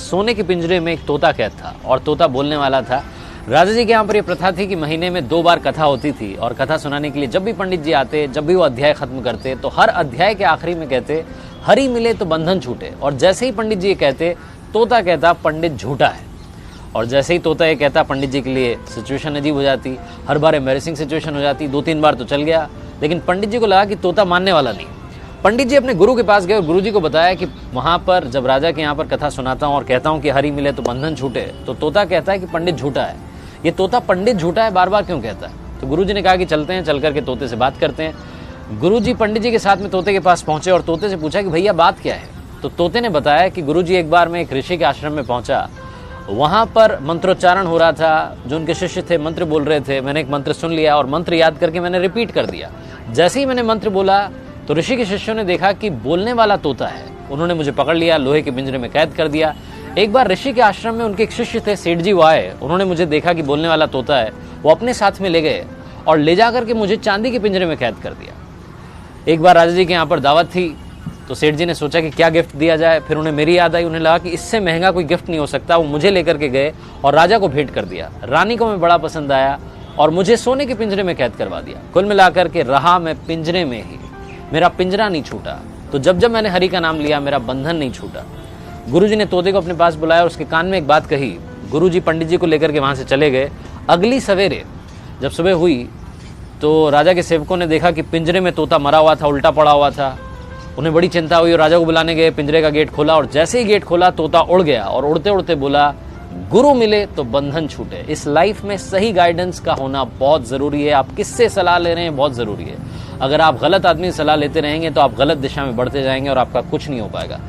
सोने के पिंजरे में एक तोता कैद था और तोता बोलने वाला था। राजा जी के यहाँ पर यह प्रथा थी कि महीने में 2 बार कथा होती थी और कथा सुनाने के लिए जब भी पंडित जी आते, जब भी वो अध्याय खत्म करते तो हर अध्याय के आखिरी में कहते हरि मिले तो बंधन छूटे। और जैसे ही पंडित जी ये कहते तोता कहता पंडित झूठा है। और जैसे ही तोता ये कहता पंडित जी के लिए सिचुएशन अजीब हो जाती, हर बार एम्बैरेसिंग सिचुएशन हो जाती। 2-3 बार तो चल गया, लेकिन पंडित जी को लगा कि तोता मानने वाला नहीं। पंडित जी अपने गुरु के पास गए और गुरु जी को बताया कि वहाँ पर जब राजा के यहाँ पर कथा सुनाता हूँ और कहता हूँ कि हरि मिले तो बंधन छूटे, तो तोता कहता है कि पंडित झूठा है। ये तोता पंडित झूठा है बार बार क्यों कहता है? तो गुरु जी ने कहा कि चलते हैं, चल करके तोते से बात करते हैं। गुरु जी पंडित जी के साथ में तोते के पास पहुंचे और तोते से पूछा कि भैया बात क्या है? तो तोते ने बताया कि गुरु जी एक बार मैं एक ऋषि के आश्रम में पहुंचा, वहां पर मंत्रोच्चारण हो रहा था, जो उनके शिष्य थे मंत्र बोल रहे थे। मैंने एक मंत्र सुन लिया और मंत्र याद करके मैंने रिपीट कर दिया। जैसे ही मैंने मंत्र बोला तो ऋषि के शिष्यों ने देखा कि बोलने वाला तोता है। उन्होंने मुझे पकड़ लिया, लोहे के पिंजरे में कैद कर दिया। एक बार ऋषि के आश्रम में उनके एक शिष्य थे, सेठ जी, वो आए, उन्होंने मुझे देखा कि बोलने वाला तोता है, वो अपने साथ में ले गए और ले जा करके मुझे चांदी के पिंजरे में कैद कर दिया। एक बार राजा जी के यहाँ पर दावत थी तो सेठ जी ने सोचा कि क्या गिफ्ट दिया जाए। फिर उन्हें मेरी याद आई, उन्हें लगा कि इससे महंगा कोई गिफ्ट नहीं हो सकता। वो मुझे लेकर के गए और राजा को भेंट कर दिया। रानी को मैं बड़ा पसंद आया और मुझे सोने के पिंजरे में कैद करवा दिया। कुल मिलाकर के रहा मैं पिंजरे में ही, मेरा पिंजरा नहीं छूटा। तो जब जब मैंने हरि का नाम लिया मेरा बंधन नहीं छूटा। गुरुजी ने तोते को अपने पास बुलाया और उसके कान में एक बात कही। गुरुजी पंडित जी को लेकर के वहां से चले गए। अगली सवेरे जब सुबह हुई तो राजा के सेवकों ने देखा कि पिंजरे में तोता मरा हुआ था, उल्टा पड़ा हुआ था। उन्हें बड़ी चिंता हुई और राजा को बुलाने गए। पिंजरे का गेट खोला और जैसे ही गेट खोला तोता उड़ गया और उड़ते उड़ते बोला गुरु मिले तो बंधन छूटे। इस लाइफ में सही गाइडेंस का होना बहुत जरूरी है। आप किससे सलाह ले रहे हैं बहुत जरूरी है। अगर आप गलत आदमी से सलाह लेते रहेंगे तो आप गलत दिशा में बढ़ते जाएंगे और आपका कुछ नहीं हो पाएगा।